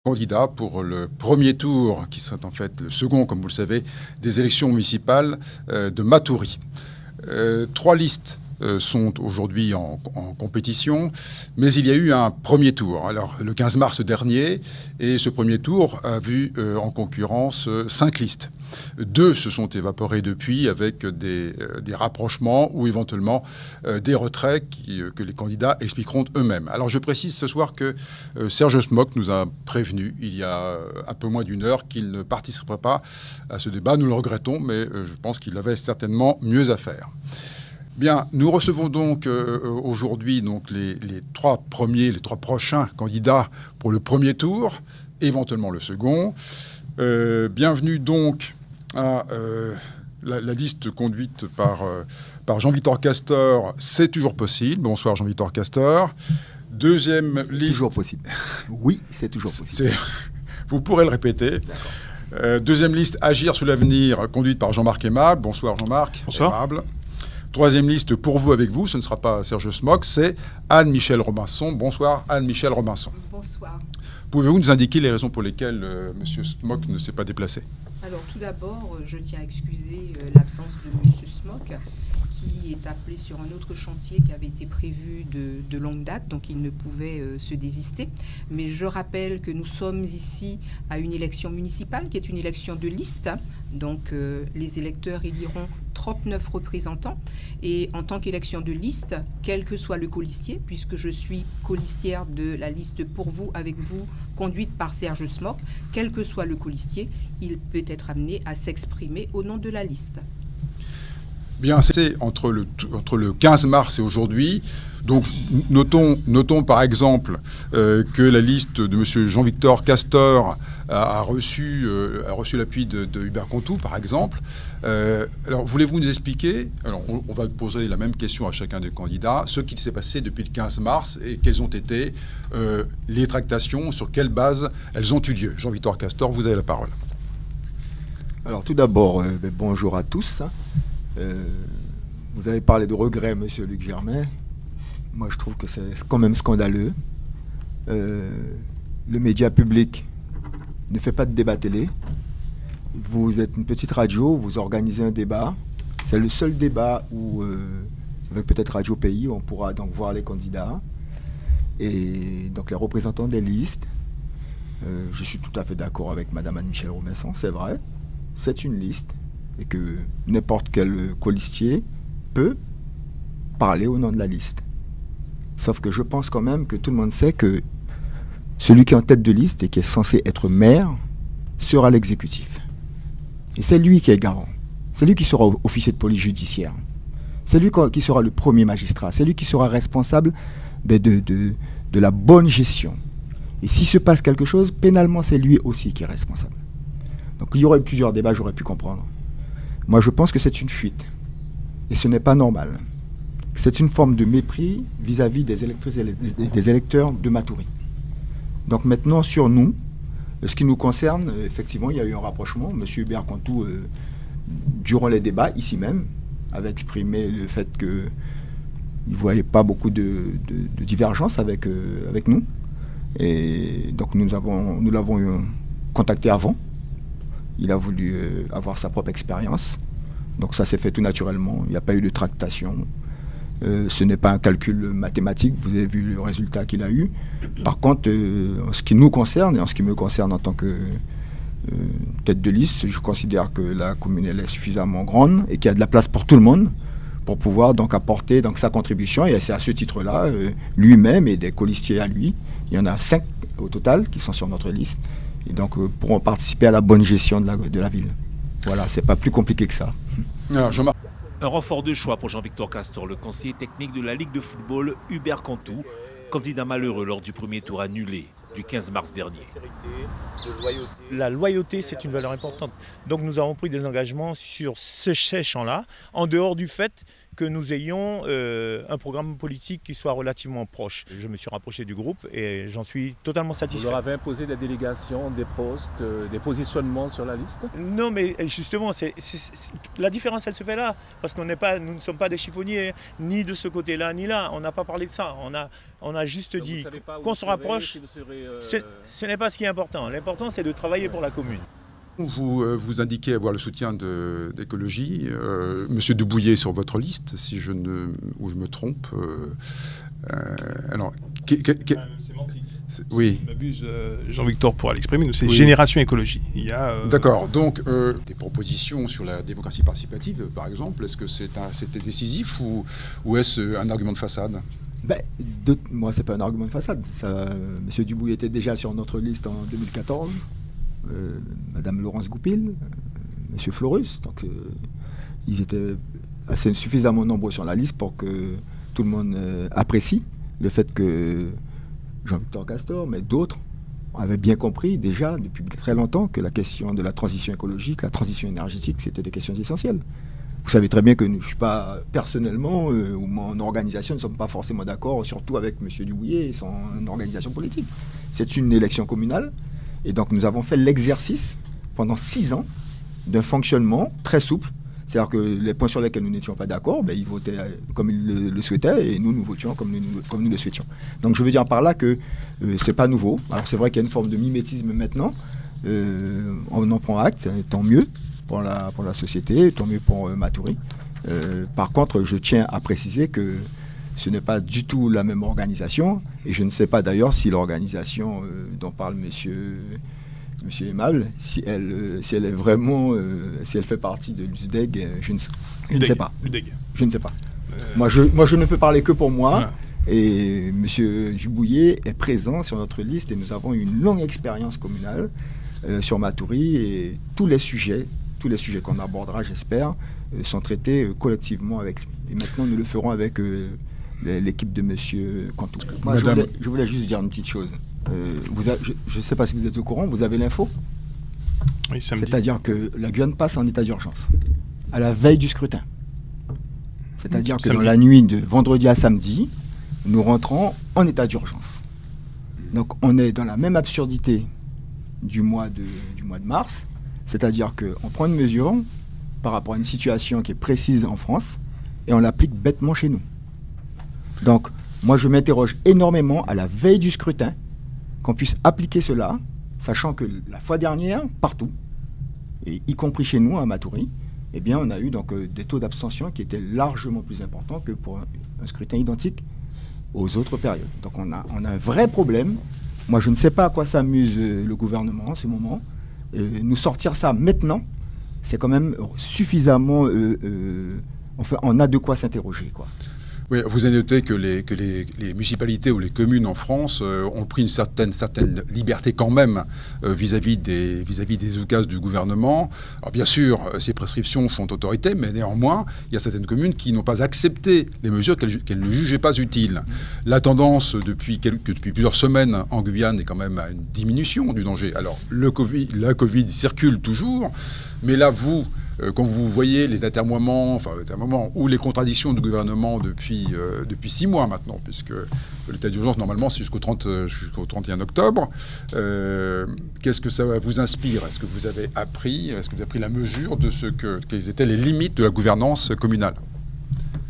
candidat pour le premier tour, qui serait en fait le second, comme vous le savez, des élections municipales de Matoury. 3 listes sont aujourd'hui en compétition, mais il y a eu un premier tour. Alors, le 15 mars dernier, et ce premier tour a vu en concurrence 5 listes. 2 se sont évaporés depuis avec des rapprochements ou éventuellement des retraits que les candidats expliqueront eux-mêmes. Alors je précise ce soir que Serge Smock nous a prévenu il y a un peu moins d'une heure qu'il ne participerait pas à ce débat. Nous le regrettons, mais je pense qu'il avait certainement mieux à faire. Bien, nous recevons donc aujourd'hui donc les 3 prochains candidats pour le premier tour, éventuellement le second. Bienvenue donc à la liste conduite par Jean-Victor Castor. C'est toujours possible. Bonsoir Jean-Victor Castor. Deuxième liste. Toujours possible. Oui, c'est toujours possible. Vous pourrez le répéter. Deuxième liste, Agir sous l'avenir, conduite par Jean-Marc Aimable. Bonsoir Jean-Marc. Bonsoir. Aimable. Troisième liste, pour vous, avec vous, ce ne sera pas Serge Smock, c'est Anne-Michèle Robinson. Bonsoir Anne-Michèle Robinson. Bonsoir. Pouvez-vous nous indiquer les raisons pour lesquelles M. Smock ne s'est pas déplacé ? Alors tout d'abord, je tiens à excuser l'absence de M. Smock, qui est appelé sur un autre chantier qui avait été prévu de longue date, donc il ne pouvait se désister. Mais je rappelle que nous sommes ici à une élection municipale, qui est une élection de liste. Donc les électeurs éliront 39 représentants. Et en tant qu'élection de liste, quel que soit le colistier, puisque je suis colistière de la liste Pour vous, avec vous, conduite par Serge Smock, quel que soit le colistier, il peut être amené à s'exprimer au nom de la liste. Bien, c'est entre le 15 mars et aujourd'hui. Donc, notons par exemple que la liste de M. Jean-Victor Castor a reçu l'appui de Hubert Contou, par exemple. Alors, voulez-vous nous expliquer, alors on va poser la même question à chacun des candidats, ce qu'il s'est passé depuis le 15 mars et quelles ont été les tractations, sur quelle base elles ont eu lieu. Jean-Victor Castor, vous avez la parole. Alors, tout d'abord, bonjour à tous. Vous avez parlé de regret, monsieur Luc Germain. Moi, je trouve que c'est quand même scandaleux. Le média public ne fait pas de débat télé. Vous êtes une petite radio, vous organisez un débat. C'est le seul débat où, avec peut-être Radio Pays, on pourra donc voir les candidats et donc les représentants des listes. Je suis tout à fait d'accord avec Madame Anne-Michèle Robinson, c'est vrai. C'est une liste et que n'importe quel colistier peut parler au nom de la liste. Sauf que je pense quand même que tout le monde sait que celui qui est en tête de liste et qui est censé être maire sera l'exécutif. Et c'est lui qui est garant. C'est lui qui sera officier de police judiciaire. C'est lui qui sera le premier magistrat. C'est lui qui sera responsable de la bonne gestion. Et s'il se passe quelque chose, pénalement, c'est lui aussi qui est responsable. Donc il y aurait plusieurs débats, j'aurais pu comprendre. Moi, je pense que c'est une fuite. Et ce n'est pas normal. C'est une forme de mépris vis-à-vis des électrices et des électeurs de Matoury. Donc maintenant, sur nous, ce qui nous concerne, effectivement, il y a eu un rapprochement. M. Hubert Contou, durant les débats, ici même, avait exprimé le fait qu'il ne voyait pas beaucoup de divergences avec nous. Et donc nous l'avons contacté avant. Il a voulu avoir sa propre expérience. Donc ça s'est fait tout naturellement. Il n'y a pas eu de tractation. Ce n'est pas un calcul mathématique. Vous avez vu le résultat qu'il a eu. Par contre, en ce qui nous concerne et en ce qui me concerne en tant que tête de liste, je considère que la commune elle est suffisamment grande et qu'il y a de la place pour tout le monde pour pouvoir donc apporter donc, sa contribution. Et c'est à ce titre-là, lui-même et des colistiers à lui, il y en a 5 au total qui sont sur notre liste. Et donc pourront participer à la bonne gestion de la ville. Voilà, c'est pas plus compliqué que ça. Alors, un renfort de choix pour Jean-Victor Castor, le conseiller technique de la Ligue de football Hubert Contou, candidat malheureux lors du premier tour annulé du 15 mars dernier. La loyauté, c'est une valeur importante. Donc nous avons pris des engagements sur ce champ-là, en dehors du fait que nous ayons un programme politique qui soit relativement proche. Je me suis rapproché du groupe et j'en suis totalement satisfait. Vous leur avez imposé des délégations, des postes, des positionnements sur la liste? Non, mais justement, la différence, elle se fait là. Parce nous ne sommes pas des chiffonniers, ni de ce côté-là, ni là. On n'a pas parlé de ça. On a juste dit qu'on se rapproche. Ce n'est pas ce qui est important. L'important, c'est de travailler pour la commune. Vous indiquez avoir le soutien d'Écologie. Monsieur Dubouillet sur votre liste, si je me trompe. Alors, sémantique. Oui. Je m'abuse, Jean-Victor pourra l'exprimer. Nous, c'est Génération Écologie. D'accord. Donc, des propositions sur la démocratie participative, par exemple, est-ce que c'était décisif ou est-ce un argument de façade? Moi, c'est pas un argument de façade. Monsieur Dubouillet était déjà sur notre liste en 2014. Madame Laurence Goupil, Monsieur Florus, donc ils étaient suffisamment nombreux sur la liste pour que tout le monde apprécie le fait que Jean-Victor Castor, mais d'autres, avaient bien compris déjà depuis très longtemps que la question de la transition écologique, la transition énergétique, c'était des questions essentielles. Vous savez très bien que je ne suis pas personnellement, ou mon organisation ne sommes pas forcément d'accord, surtout avec Monsieur Dubouillet et son organisation politique. C'est une élection communale. Et donc nous avons fait l'exercice pendant 6 ans d'un fonctionnement très souple. C'est-à-dire que les points sur lesquels nous n'étions pas d'accord, ils votaient comme ils le souhaitaient et nous votions comme nous le souhaitions. Donc je veux dire par là que ce n'est pas nouveau. Alors c'est vrai qu'il y a une forme de mimétisme maintenant. On en prend acte, tant mieux pour la société, tant mieux pour Matoury. Par contre, je tiens à préciser que ce n'est pas du tout la même organisation, et je ne sais pas d'ailleurs si l'organisation dont parle Monsieur Aimable, si elle est vraiment, si elle fait partie de l'USDEG, je ne sais pas. Je ne sais pas. Moi, je ne peux parler que pour moi, et Monsieur Dubouillet est présent sur notre liste, et nous avons une longue expérience communale sur Matoury, et tous les sujets qu'on abordera, j'espère, sont traités collectivement avec lui. Et maintenant, nous le ferons avec l'équipe de Monsieur Cantou. Moi, je voulais juste dire une petite chose. Je ne sais pas si vous êtes au courant, vous avez l'info? Oui, c'est-à-dire que la Guyane passe en état d'urgence, à la veille du scrutin. C'est-à-dire que dans la nuit de vendredi à samedi, nous rentrons en état d'urgence. Donc on est dans la même absurdité du mois de mars, c'est-à-dire qu'on prend une mesure par rapport à une situation qui est précise en France, et on l'applique bêtement chez nous. Donc, moi, je m'interroge énormément à la veille du scrutin qu'on puisse appliquer cela, sachant que la fois dernière, partout, et y compris chez nous, à Matoury, eh bien, on a eu donc des taux d'abstention qui étaient largement plus importants que pour un scrutin identique aux autres périodes. Donc, on a un vrai problème. Moi, je ne sais pas à quoi s'amuse le gouvernement en ce moment. Nous sortir ça maintenant, c'est quand même suffisamment... on a de quoi s'interroger, quoi. Oui, vous avez noté que les municipalités ou les communes en France ont pris une certaine liberté quand même vis-à-vis des oukases du gouvernement. Alors bien sûr, ces prescriptions font autorité, mais néanmoins, il y a certaines communes qui n'ont pas accepté les mesures qu'elles ne jugeaient pas utiles. La tendance depuis plusieurs semaines en Guyane est quand même à une diminution du danger. Alors la Covid circule toujours, mais là, quand vous voyez les atermoiements ou les contradictions du gouvernement depuis 6 mois maintenant, puisque l'état d'urgence, normalement, c'est jusqu'au 31 octobre, qu'est-ce que ça vous inspire? Est-ce que vous avez pris la mesure de quelles étaient les limites de la gouvernance communale?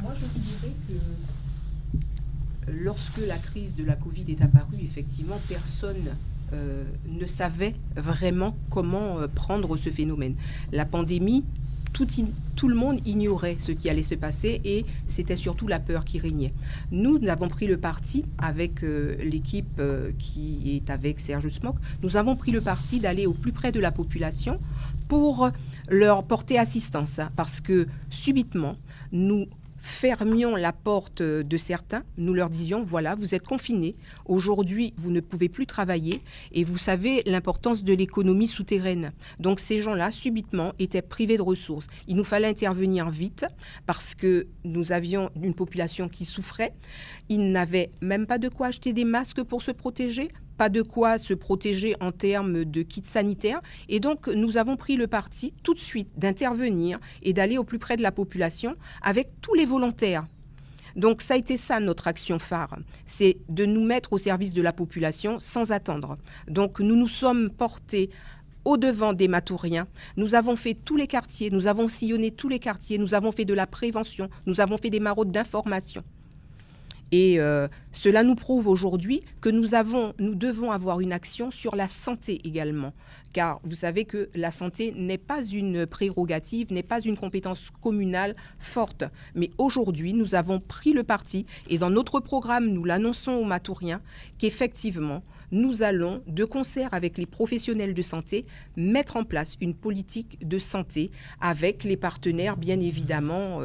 Moi, je vous dirais que lorsque la crise de la Covid est apparue, effectivement, personne ne savait vraiment comment prendre ce phénomène. La pandémie, tout le monde ignorait ce qui allait se passer et c'était surtout la peur qui régnait. Nous avons pris le parti, avec l'équipe qui est avec Serge Smock, nous avons pris le parti d'aller au plus près de la population pour leur porter assistance, parce que subitement, nous fermions la porte de certains, nous leur disions, voilà, vous êtes confinés, aujourd'hui, vous ne pouvez plus travailler, et vous savez l'importance de l'économie souterraine. Donc ces gens-là, subitement, étaient privés de ressources. Il nous fallait intervenir vite, parce que nous avions une population qui souffrait. Ils n'avaient même pas de quoi acheter des masques pour se protéger, pas de quoi se protéger en termes de kits sanitaires. Et donc, nous avons pris le parti tout de suite d'intervenir et d'aller au plus près de la population avec tous les volontaires. Donc, ça a été ça notre action phare, c'est de nous mettre au service de la population sans attendre. Donc, nous nous sommes portés au-devant des Matouriens. Nous avons fait tous les quartiers, nous avons sillonné tous les quartiers, nous avons fait de la prévention, nous avons fait des maraudes d'information. Et cela nous prouve aujourd'hui que nous devons avoir une action sur la santé également. Car vous savez que la santé n'est pas une prérogative, n'est pas une compétence communale forte. Mais aujourd'hui, nous avons pris le parti, et dans notre programme, nous l'annonçons aux Matouriens, qu'effectivement, nous allons, de concert avec les professionnels de santé, mettre en place une politique de santé avec les partenaires, bien évidemment,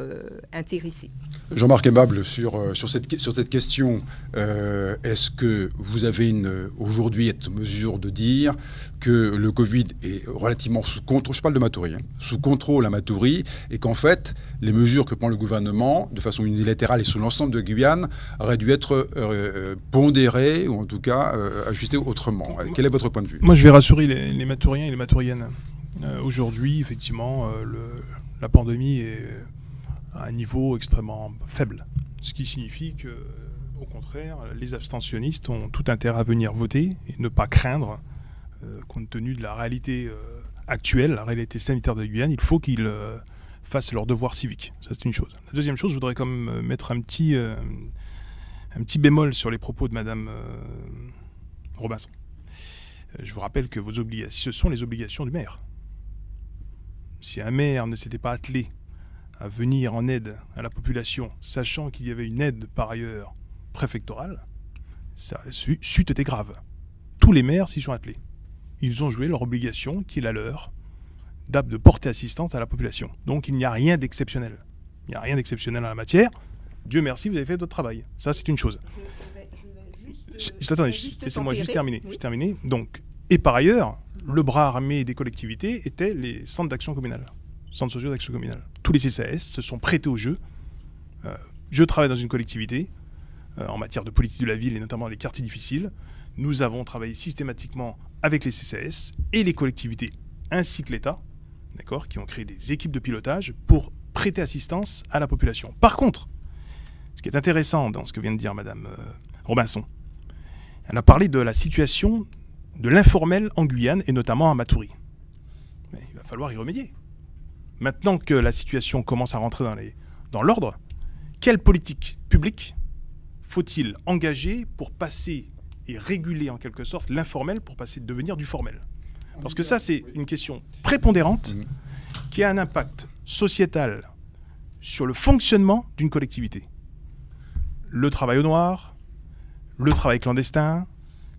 intéressés. Jean-Marc Aimable, sur cette question, est-ce que vous avez aujourd'hui cette mesure de dire que le Covid est relativement sous contrôle, je parle de Matoury, sous contrôle à Matoury, et qu'en fait, les mesures que prend le gouvernement, de façon unilatérale et sur l'ensemble de Guyane, auraient dû être pondérées, ou en tout cas ajustées autrement. Quel est votre point de vue ? Moi, je vais rassurer les Matouriens et les Matouriennes. Aujourd'hui, effectivement, la pandémie est à un niveau extrêmement faible. Ce qui signifie que, au contraire, les abstentionnistes ont tout intérêt à venir voter et ne pas craindre, compte tenu de la réalité actuelle, la réalité sanitaire de Guyane, il faut qu'ils fassent leur devoir civique. Ça, c'est une chose. La deuxième chose, je voudrais quand même mettre un petit bémol sur les propos de Madame Robinson. Je vous rappelle que vos obligations, ce sont les obligations du maire. Si un maire ne s'était pas attelé à venir en aide à la population, sachant qu'il y avait une aide par ailleurs préfectorale, ça c'eût été grave. Tous les maires s'y sont attelés. Ils ont joué leur obligation, qui est la leur, de porter assistance à la population. Donc il n'y a rien d'exceptionnel. Il n'y a rien d'exceptionnel en la matière. Dieu merci, vous avez fait votre travail. Ça, c'est une chose. Attendez, laissez-moi juste terminer. Oui. Donc, et par ailleurs, le bras armé des collectivités étaient les centres d'action communale. Centres sociaux d'action communale. Tous les CCAS se sont prêtés au jeu. Je travaille dans une collectivité en matière de politique de la ville et notamment les quartiers difficiles. Nous avons travaillé systématiquement avec les CCAS et les collectivités ainsi que l'État, d'accord, qui ont créé des équipes de pilotage pour prêter assistance à la population. Par contre, ce qui est intéressant dans ce que vient de dire Madame Robinson, elle a parlé de la situation de l'informel en Guyane et notamment à Matoury. Mais il va falloir y remédier. Maintenant que la situation commence à rentrer dans l'ordre, quelle politique publique faut-il engager pour passer et réguler en quelque sorte l'informel pour devenir du formel ? Parce que ça, c'est une question prépondérante qui a un impact sociétal sur le fonctionnement d'une collectivité. Le travail au noir, le travail clandestin,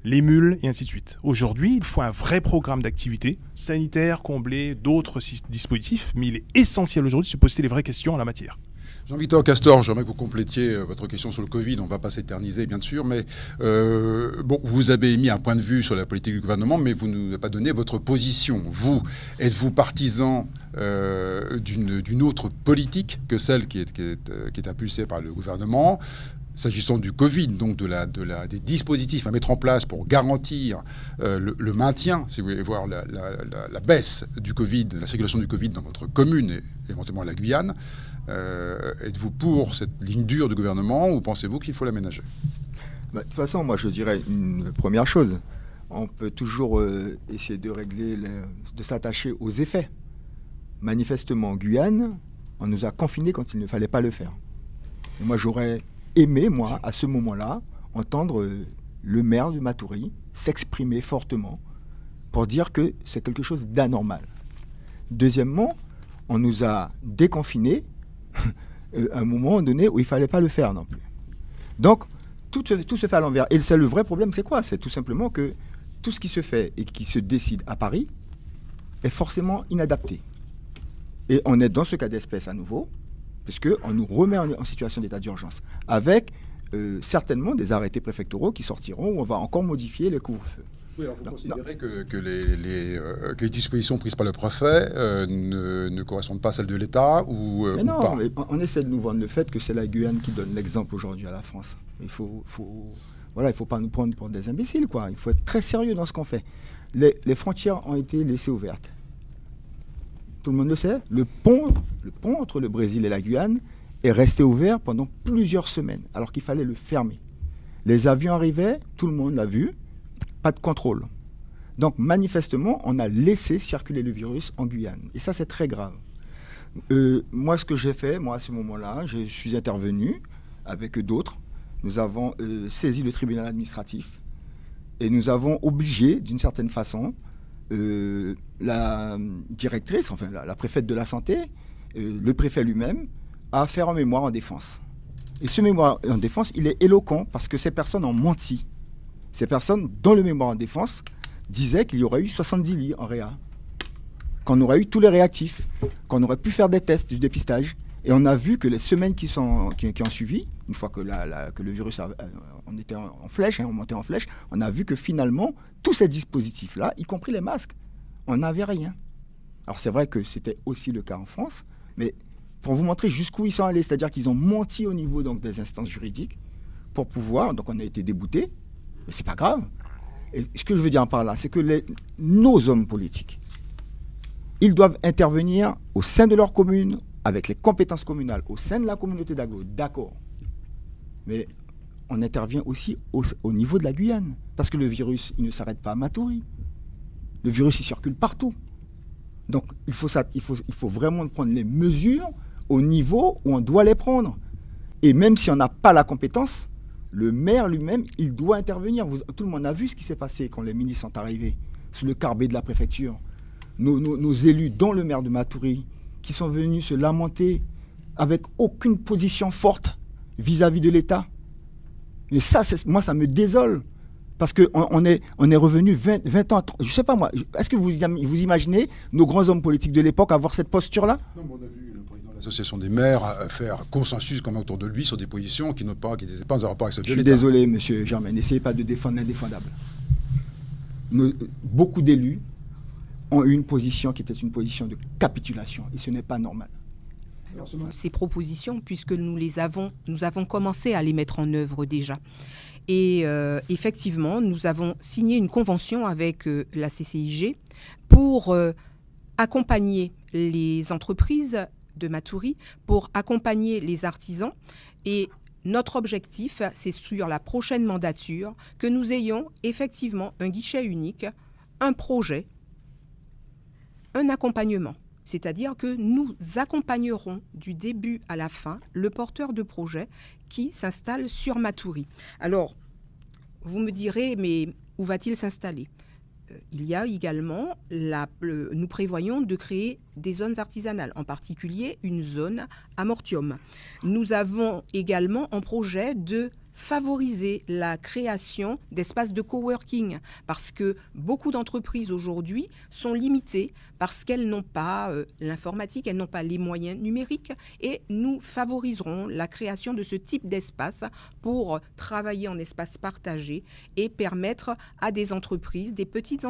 les mules, et ainsi de suite. Aujourd'hui, il faut un vrai programme d'activité sanitaire, combler d'autres dispositifs, mais il est essentiel aujourd'hui de se poser les vraies questions en la matière. Jean-Victor Castor, j'aimerais que vous complétiez votre question sur le Covid. On ne va pas s'éterniser, bien sûr, mais vous avez émis un point de vue sur la politique du gouvernement, mais vous ne nous avez pas donné votre position. Vous, êtes-vous partisan d'une autre politique que celle qui est impulsée par le gouvernement ? S'agissant du Covid, donc des dispositifs à mettre en place pour garantir le maintien, si vous voulez voir la baisse du Covid, la circulation du Covid dans votre commune et éventuellement la Guyane, êtes-vous pour cette ligne dure du gouvernement ou pensez-vous qu'il faut l'aménager ? De toute façon, moi je dirais une première chose. On peut toujours essayer de régler, de s'attacher aux effets. Manifestement, en Guyane, on nous a confinés quand il ne fallait pas le faire. Et moi j'aurais aimé, à ce moment-là, entendre le maire de Matoury s'exprimer fortement pour dire que c'est quelque chose d'anormal. Deuxièmement, on nous a déconfinés à un moment donné où il ne fallait pas le faire non plus. Donc, tout se fait à l'envers. Et c'est le vrai problème, c'est quoi ? C'est tout simplement que tout ce qui se fait et qui se décide à Paris est forcément inadapté. Et on est dans ce cas d'espèce à nouveau, puisqu'on nous remet en situation d'état d'urgence, avec certainement des arrêtés préfectoraux qui sortiront, où on va encore modifier les couvre-feux. Oui, alors vous considérez que les dispositions prises par le préfet ne correspondent pas à celles de l'État ou pas ? Mais on essaie de nous vendre le fait que c'est la Guyane qui donne l'exemple aujourd'hui à la France. Il faut Voilà, il ne faut pas nous prendre pour des imbéciles, quoi. Il faut être très sérieux dans ce qu'on fait. Les frontières ont été laissées ouvertes. Tout le monde le sait. Le pont entre le Brésil et la Guyane est resté ouvert pendant plusieurs semaines, alors qu'il fallait le fermer. Les avions arrivaient, tout le monde l'a vu, pas de contrôle. Donc manifestement, on a laissé circuler le virus en Guyane. Et ça, c'est très grave. Moi, ce que j'ai fait, à ce moment-là, je suis intervenu avec d'autres. Nous avons saisi le tribunal administratif et nous avons obligé, d'une certaine façon, la directrice, enfin la préfète de la santé, le préfet lui-même, à faire un mémoire en défense. Et ce mémoire en défense, il est éloquent parce que ces personnes ont menti. Ces personnes, dans le mémoire en défense, disaient qu'il y aurait eu 70 lits en réa, qu'on aurait eu tous les réactifs, qu'on aurait pu faire des tests du dépistage. Et on a vu que les semaines qui ont suivi, une fois que le virus on était en flèche, on montait en flèche, on a vu que finalement, tous ces dispositifs-là, y compris les masques, on n'avait rien. Alors c'est vrai que c'était aussi le cas en France, mais pour vous montrer jusqu'où ils sont allés, c'est-à-dire qu'ils ont menti au niveau donc, des instances juridiques pour pouvoir, donc on a été déboutés, mais c'est pas grave. Et ce que je veux dire par là, c'est que nos hommes politiques, ils doivent intervenir au sein de leur commune, avec les compétences communales, au sein de la communauté d'agglo, d'accord. Mais on intervient aussi au niveau de la Guyane, parce que le virus, il ne s'arrête pas à Matoury. Le virus, il circule partout. Donc, il faut vraiment prendre les mesures au niveau où on doit les prendre. Et même si on n'a pas la compétence, le maire lui-même, il doit intervenir. Tout le monde a vu ce qui s'est passé quand les ministres sont arrivés sous le carbet de la préfecture. Nos élus, dont le maire de Matoury, qui sont venus se lamenter avec aucune position forte vis-à-vis de l'État. Et ça, moi, ça me désole. Parce qu'on est revenu 20 ans, je ne sais pas moi, est-ce que vous imaginez nos grands hommes politiques de l'époque avoir cette posture-là? Non, mais on a vu le président de l'Association des maires faire consensus comme autour de lui sur des positions qui n'étaient pas en rapport avec celle de l'État. Je suis désolé, monsieur Germain, n'essayez pas de défendre l'indéfendable. Beaucoup d'élus ont eu une position qui était une position de capitulation, et ce n'est pas normal. Alors, ces propositions, puisque nous avons commencé à les mettre en œuvre déjà. Et effectivement, nous avons signé une convention avec la CCIG pour accompagner les entreprises de Matoury, pour accompagner les artisans. Et notre objectif, c'est sur la prochaine mandature que nous ayons effectivement un guichet unique, un projet, un accompagnement. C'est-à-dire que nous accompagnerons du début à la fin le porteur de projet qui s'installe sur Matoury. Alors, vous me direz, mais où va-t-il s'installer ? Il y a également, nous prévoyons de créer des zones artisanales, en particulier une zone à Mortium. Nous avons également en projet de favoriser la création d'espaces de coworking, parce que beaucoup d'entreprises aujourd'hui sont limitées parce qu'elles n'ont pas l'informatique, elles n'ont pas les moyens numériques, et nous favoriserons la création de ce type d'espace pour travailler en espace partagé et permettre à des entreprises, des petites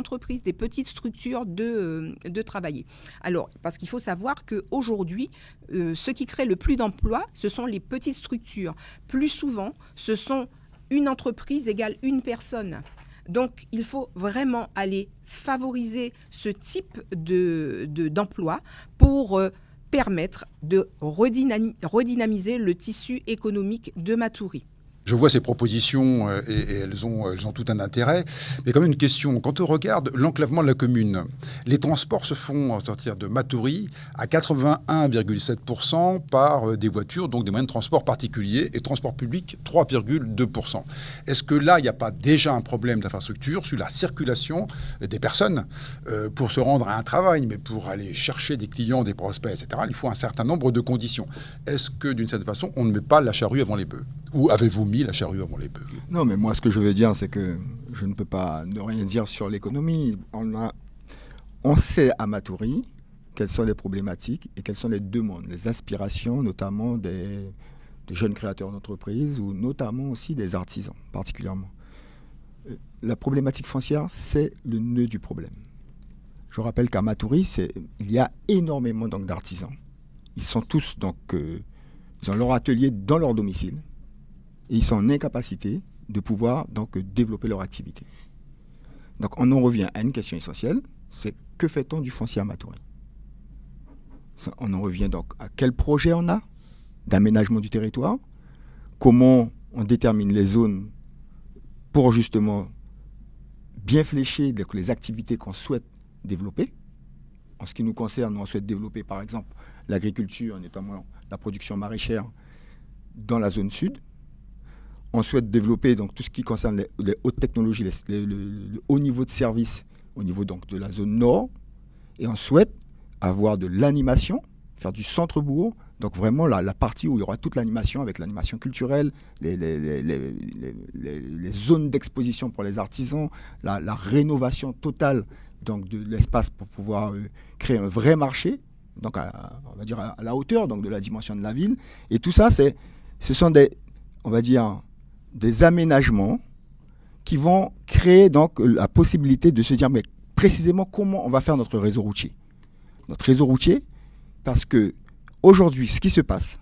structures de travailler. Alors, parce qu'il faut savoir qu'aujourd'hui, ce qui crée le plus d'emplois, ce sont les petites structures. Plus souvent, ce sont une entreprise égale une personne. Donc, il faut vraiment aller favoriser ce type d'emploi pour permettre de redynamiser le tissu économique de Matoury. Je vois ces propositions et elles ont tout un intérêt. Mais quand même une question, quand on regarde l'enclavement de la commune, les transports se font sortir de Matoury à 81,7% par des voitures, donc des moyens de transport particuliers, et transport public 3,2%. Est-ce que là, il n'y a pas déjà un problème d'infrastructure sur la circulation des personnes pour se rendre à un travail, mais pour aller chercher des clients, des prospects, etc., il faut un certain nombre de conditions. Est-ce que d'une certaine façon, on ne met pas la charrue avant les bœufs ? Ou avez-vous mis la charrue avant les bœufs? Non, mais moi, ce que je veux dire, c'est que je ne peux pas ne rien dire sur l'économie. On sait à Matoury quelles sont les problématiques et quelles sont les demandes, les aspirations, notamment des jeunes créateurs d'entreprises ou notamment aussi des artisans, particulièrement. La problématique foncière, c'est le nœud du problème. Je rappelle qu'à Matoury, il y a énormément donc, d'artisans. Ils sont tous, donc, ils ont leur atelier dans leur domicile. Et ils sont en incapacité de pouvoir donc développer leur activité. Donc on en revient à une question essentielle, c'est que fait-on du foncier à Matoury? On en revient donc à quel projet on a d'aménagement du territoire, comment on détermine les zones pour justement bien flécher donc, les activités qu'on souhaite développer. En ce qui nous concerne, on souhaite développer par exemple l'agriculture, notamment la production maraîchère dans la zone sud. On souhaite développer donc, tout ce qui concerne les hautes technologies, le haut niveau de service au niveau donc, de la zone nord. Et on souhaite avoir de l'animation, faire du centre-bourg, donc vraiment la partie où il y aura toute l'animation avec l'animation culturelle, les zones d'exposition pour les artisans, la rénovation totale donc, de l'espace pour pouvoir créer un vrai marché, donc on va dire à la hauteur donc, de la dimension de la ville. Et tout ça, ce sont on va dire, des aménagements qui vont créer donc la possibilité de se dire mais précisément comment on va faire notre réseau routier. Notre réseau routier, parce que aujourd'hui, ce qui se passe,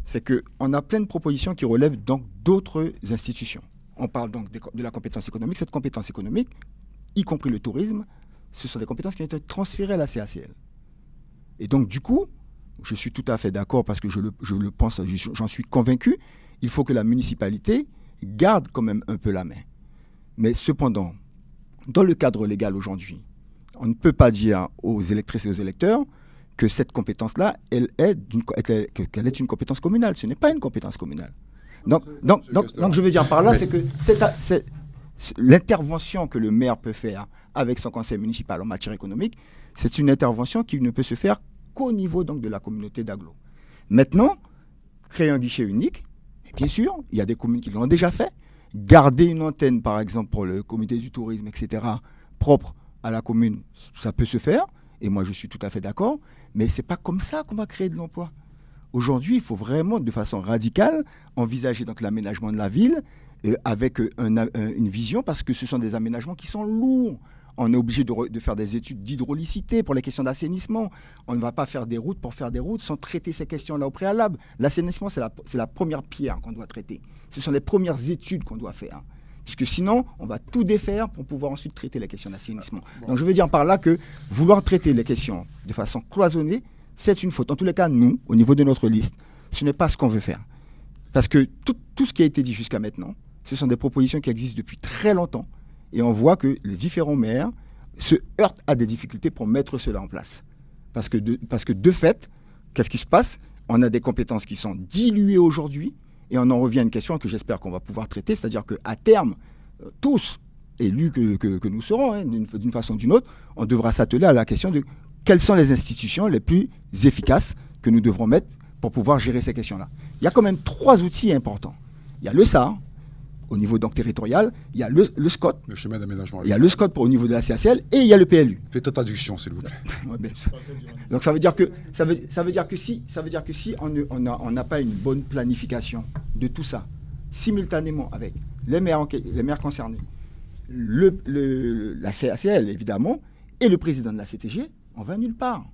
c'est qu'on a plein de propositions qui relèvent donc d'autres institutions. On parle donc de la compétence économique. Cette compétence économique, y compris le tourisme, ce sont des compétences qui ont été transférées à la CACL. Et donc du coup, je suis tout à fait d'accord parce que je le pense, j'en suis convaincu, il faut que la municipalité garde quand même un peu la main. Mais cependant, dans le cadre légal aujourd'hui, on ne peut pas dire aux électrices et aux électeurs que cette compétence-là, qu'elle est une compétence communale. Ce n'est pas une compétence communale. Donc je veux dire par là, c'est que l'intervention que le maire peut faire avec son conseil municipal en matière économique, c'est une intervention qui ne peut se faire qu'au niveau donc, de la communauté d'agglo. Maintenant, créer un guichet unique, bien sûr, il y a des communes qui l'ont déjà fait. Garder une antenne, par exemple, pour le comité du tourisme, etc., propre à la commune, ça peut se faire. Et moi, je suis tout à fait d'accord. Mais ce n'est pas comme ça qu'on va créer de l'emploi. Aujourd'hui, il faut vraiment, de façon radicale, envisager donc, l'aménagement de la ville avec une vision, parce que ce sont des aménagements qui sont lourds. On est obligé de faire des études d'hydraulicité pour les questions d'assainissement. On ne va pas faire des routes pour faire des routes sans traiter ces questions-là au préalable. L'assainissement, c'est la première pierre qu'on doit traiter. Ce sont les premières études qu'on doit faire. Puisque sinon, on va tout défaire pour pouvoir ensuite traiter les questions d'assainissement. Donc je veux dire par là que vouloir traiter les questions de façon cloisonnée, c'est une faute. En tous les cas, nous, au niveau de notre liste, ce n'est pas ce qu'on veut faire. Parce que tout ce qui a été dit jusqu'à maintenant, ce sont des propositions qui existent depuis très longtemps. Et on voit que les différents maires se heurtent à des difficultés pour mettre cela en place. Parce que de fait, qu'est-ce qui se passe? On a des compétences qui sont diluées aujourd'hui et on en revient à une question que j'espère qu'on va pouvoir traiter, c'est-à-dire qu'à terme, tous, élus que nous serons, d'une façon ou d'une autre, on devra s'atteler à la question de quelles sont les institutions les plus efficaces que nous devrons mettre pour pouvoir gérer ces questions-là. Il y a quand même 3 outils importants. Il y a le SAR, au niveau donc territorial, il y a le SCOT, le schéma d'aménagement. Il y a le SCOT au niveau de la CACL et il y a le PLU. Faites ta traduction, s'il vous plaît. Donc ça veut dire que si on n'a pas une bonne planification de tout ça, simultanément avec les maires concernés, la CACL évidemment, et le président de la CTG, on va nulle part.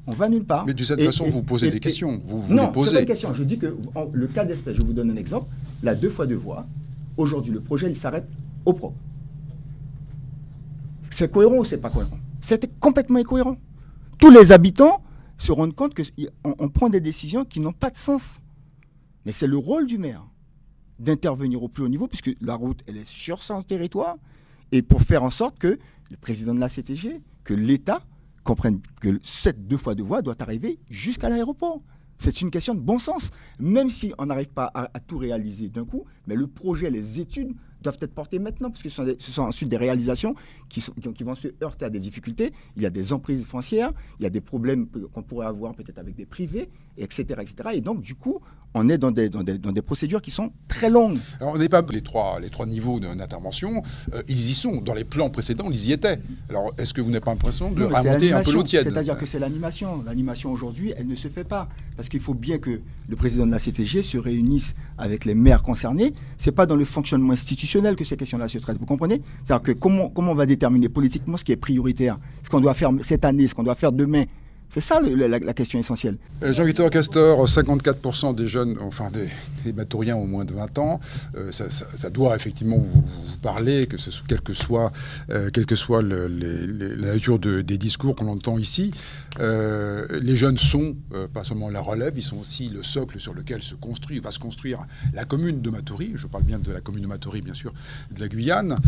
Mais de cette façon, vous posez des questions. Vous non, les posez. c'est pas une question. Je dis que le cas d'espèce, je vous donne un exemple. La 2 fois 2 voies. Aujourd'hui, le projet, il s'arrête au propre. C'est cohérent ou c'est pas cohérent? C'est complètement incohérent. Tous les habitants se rendent compte qu'on prend des décisions qui n'ont pas de sens. Mais c'est le rôle du maire d'intervenir au plus haut niveau, puisque la route, elle est sur son territoire, et pour faire en sorte que le président de la CTG, que l'État comprenne que cette 2 fois 2 voies doit arriver jusqu'à l'aéroport. C'est une question de bon sens. Même si on n'arrive pas à tout réaliser d'un coup, mais le projet, les études doivent être portées maintenant, parce que ce sont ensuite des réalisations qui vont se heurter à des difficultés. Il y a des emprises foncières, il y a des problèmes qu'on pourrait avoir peut-être avec des privés, etc., etc. Et donc, du coup, on est dans des procédures qui sont très longues. Alors, on n'est pas les trois niveaux d'intervention, ils y sont. Dans les plans précédents, ils y étaient. Alors, est-ce que vous n'avez pas l'impression de remonter un peu l'eau tiède? C'est-à-dire que c'est l'animation. L'animation, aujourd'hui, elle ne se fait pas. Parce qu'il faut bien que le président de la CTG se réunisse avec les maires concernés. Ce n'est pas dans le fonctionnement institutionnel que ces questions-là se traitent. Vous comprenez? C'est-à-dire que comment on va déterminer politiquement ce qui est prioritaire, ce qu'on doit faire cette année, ce qu'on doit faire demain, C'est ça la question essentielle. Jean-Victor Castor, 54% des jeunes, enfin des Matouriens au moins de 20 ans, ça doit effectivement vous parler, quelle que soit la nature des discours qu'on entend ici. Les jeunes sont pas seulement la relève, ils sont aussi le socle sur lequel va se construire la commune de Matoury. Je parle bien de la commune de Matoury, bien sûr, de la Guyane.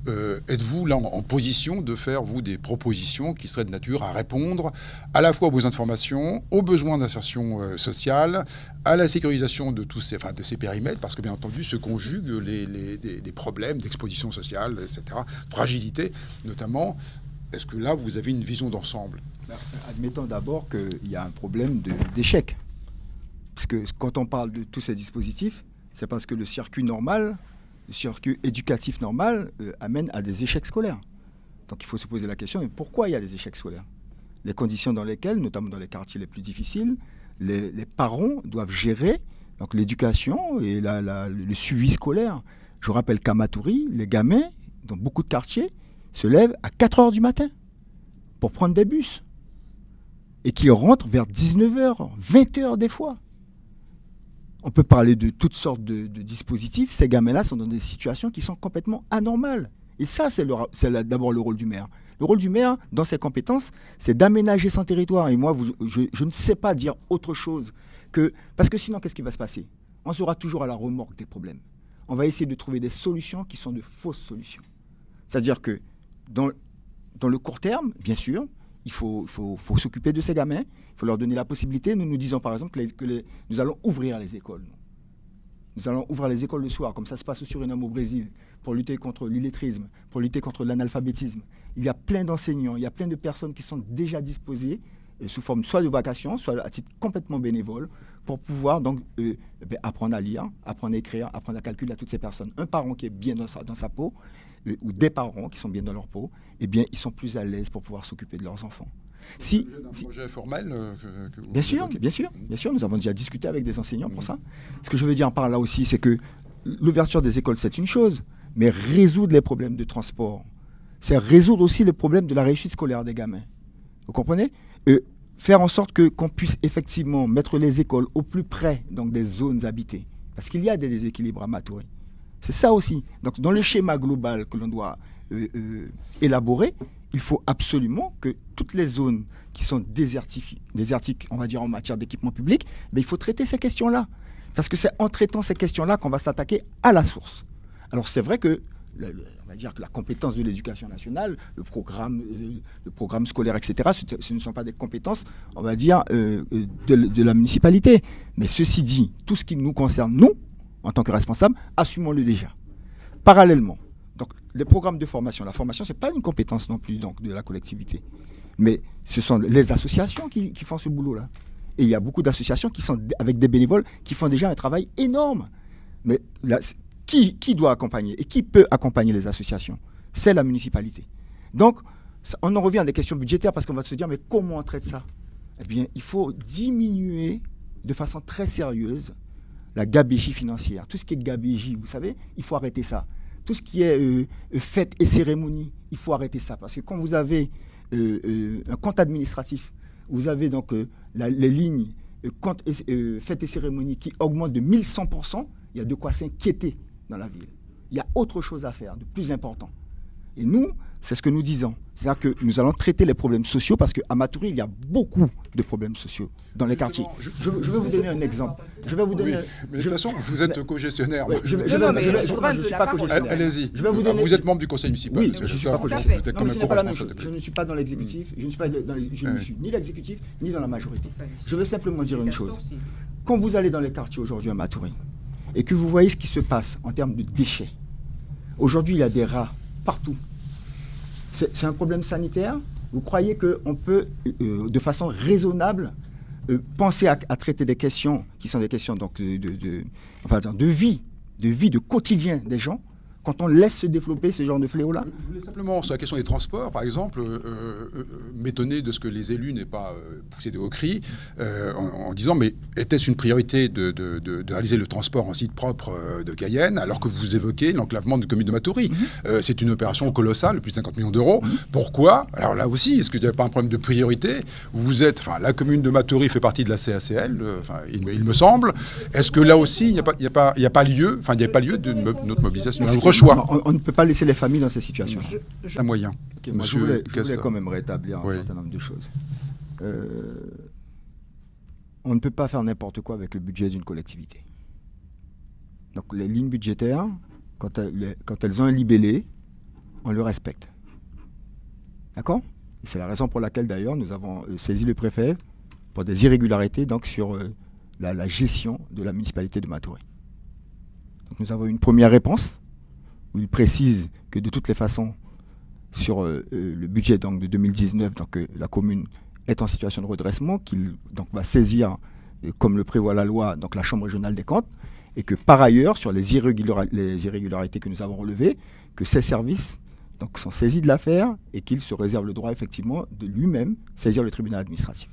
Êtes-vous là en position de faire, vous, des propositions qui seraient de nature à répondre à la fois aux besoins de formation, aux besoins d'insertion sociale, à la sécurisation de ces périmètres, parce que bien entendu se conjuguent des problèmes d'exposition sociale, etc., fragilité notamment. Est-ce que là, vous avez une vision d'ensemble ? Admettons d'abord qu'il y a un problème d'échec. Parce que quand on parle de tous ces dispositifs, c'est parce que le circuit normal, le circuit éducatif normal, amène à des échecs scolaires. Donc il faut se poser la question de pourquoi il y a des échecs scolaires. Les conditions dans lesquelles, notamment dans les quartiers les plus difficiles, les parents doivent gérer donc, l'éducation et le suivi scolaire. Je rappelle qu'à Matoury, les gamins, dans beaucoup de quartiers, se lèvent à 4 heures du matin pour prendre des bus. Et qui rentrent vers 19h, 20h des fois. On peut parler de toutes sortes de dispositifs. Ces gamins-là sont dans des situations qui sont complètement anormales. Et ça, c'est d'abord le rôle du maire. Le rôle du maire, dans ses compétences, c'est d'aménager son territoire. Et moi, je ne sais pas dire autre chose que... Parce que sinon, qu'est-ce qui va se passer ? On sera toujours à la remorque des problèmes. On va essayer de trouver des solutions qui sont de fausses solutions. C'est-à-dire que dans le court terme, bien sûr, il faut s'occuper de ces gamins, il faut leur donner la possibilité. Nous disons par exemple que nous allons ouvrir les écoles. Nous allons ouvrir les écoles le soir, comme ça se passe au Suriname, au Brésil, pour lutter contre l'illettrisme, pour lutter contre l'analphabétisme. Il y a plein d'enseignants, il y a plein de personnes qui sont déjà disposées, sous forme soit de vacation, soit à titre complètement bénévole, pour pouvoir donc apprendre à lire, apprendre à écrire, apprendre à calculer à toutes ces personnes. Un parent qui est bien dans sa peau, ou des parents qui sont bien dans leur peau, eh bien, ils sont plus à l'aise pour pouvoir s'occuper de leurs enfants. Un projet formel que vous bien sûr, nous avons déjà discuté avec des enseignants pour ça. Ce que je veux dire par là aussi, c'est que l'ouverture des écoles, c'est une chose, mais résoudre les problèmes de transport, c'est résoudre aussi le problème de la réussite scolaire des gamins. Vous comprenez ? Faire en sorte qu'on puisse effectivement mettre les écoles au plus près donc, des zones habitées. Parce qu'il y a des déséquilibres à Matoury. C'est ça aussi. Donc, dans le schéma global que l'on doit élaborer, il faut absolument que toutes les zones qui sont désertiques, on va dire en matière d'équipement public, il faut traiter ces questions-là. Parce que c'est en traitant ces questions-là qu'on va s'attaquer à la source. Alors, c'est vrai que on va dire que la compétence de l'éducation nationale, le programme scolaire, etc., ce ne sont pas des compétences, on va dire, de la municipalité. Mais ceci dit, tout ce qui nous concerne, nous, en tant que responsables, assumons-le déjà. Parallèlement, donc, les programmes de formation, la formation, ce n'est pas une compétence non plus donc, de la collectivité. Mais ce sont les associations qui font ce boulot-là. Et il y a beaucoup d'associations qui sont avec des bénévoles qui font déjà un travail énorme. Mais là, qui doit accompagner et qui peut accompagner les associations ? C'est la municipalité. Donc, on en revient à des questions budgétaires parce qu'on va se dire, mais comment on traite ça ? Eh bien, il faut diminuer de façon très sérieuse la gabegie financière. Tout ce qui est gabegie, vous savez, il faut arrêter ça. Tout ce qui est fêtes et cérémonies, il faut arrêter ça. Parce que quand vous avez un compte administratif, vous avez donc les lignes fêtes et cérémonies qui augmentent de 1100%, il y a de quoi s'inquiéter dans la ville. Il y a autre chose à faire, de plus important. Et nous, c'est ce que nous disons. C'est-à-dire que nous allons traiter les problèmes sociaux parce qu'à Matoury, il y a beaucoup de problèmes sociaux dans les quartiers. Je vais vous donner un exemple. Je vais vous donner. Mais de toute façon, vous êtes co-gestionnaire. Je ne suis pas co-gestionnaire. Allez-y. Vous êtes membre du conseil municipal. Oui, je ne suis pas co-gestionnaire. Non, mais ce n'est pas la même chose. Je ne suis pas dans l'exécutif. Je ne suis ni l'exécutif ni dans la majorité. Je veux simplement dire une chose. Quand vous allez dans les quartiers aujourd'hui à Matoury et que vous voyez ce qui se passe en termes de déchets, aujourd'hui, il y a des rats partout. C'est un problème sanitaire. Vous croyez qu'on peut, de façon raisonnable, penser à traiter des questions qui sont des questions donc, de vie, de quotidien des gens, quand on laisse se développer ce genre de fléau-là? Je voulais simplement, sur la question des transports, par exemple, m'étonner de ce que les élus n'aient pas poussé de hauts cris en disant, mais était-ce une priorité de réaliser le transport en site propre de Cayenne, alors que vous évoquez l'enclavement de la commune de Matoury? C'est une opération colossale, plus de 50 millions d'euros. Pourquoi? Alors là aussi, est-ce qu'il n'y a pas un problème de priorité? Vous êtes, la commune de Matoury fait partie de la CACL, il me semble. Est-ce que là aussi, il n'y a pas lieu, il n'y a pas lieu de notre mobilisation, notre choix? On ne peut pas laisser les familles dans ces situations. Un moyen. Okay, moi, je voulais quand même rétablir un certain nombre de choses. On ne peut pas faire n'importe quoi avec le budget d'une collectivité. Donc les lignes budgétaires, quand elles ont un libellé, on le respecte. D'accord? C'est la raison pour laquelle d'ailleurs nous avons saisi le préfet pour des irrégularités donc, sur la gestion de la municipalité de Matoury. Donc nous avons une première réponse où il précise que de toutes les façons, sur le budget donc, de 2019, donc, la commune est en situation de redressement, qu'il donc, va saisir, comme le prévoit la loi, donc, la Chambre régionale des comptes, et que par ailleurs, sur les irrégularités que nous avons relevées, que ces services donc, sont saisis de l'affaire et qu'il se réserve le droit effectivement de lui-même saisir le tribunal administratif.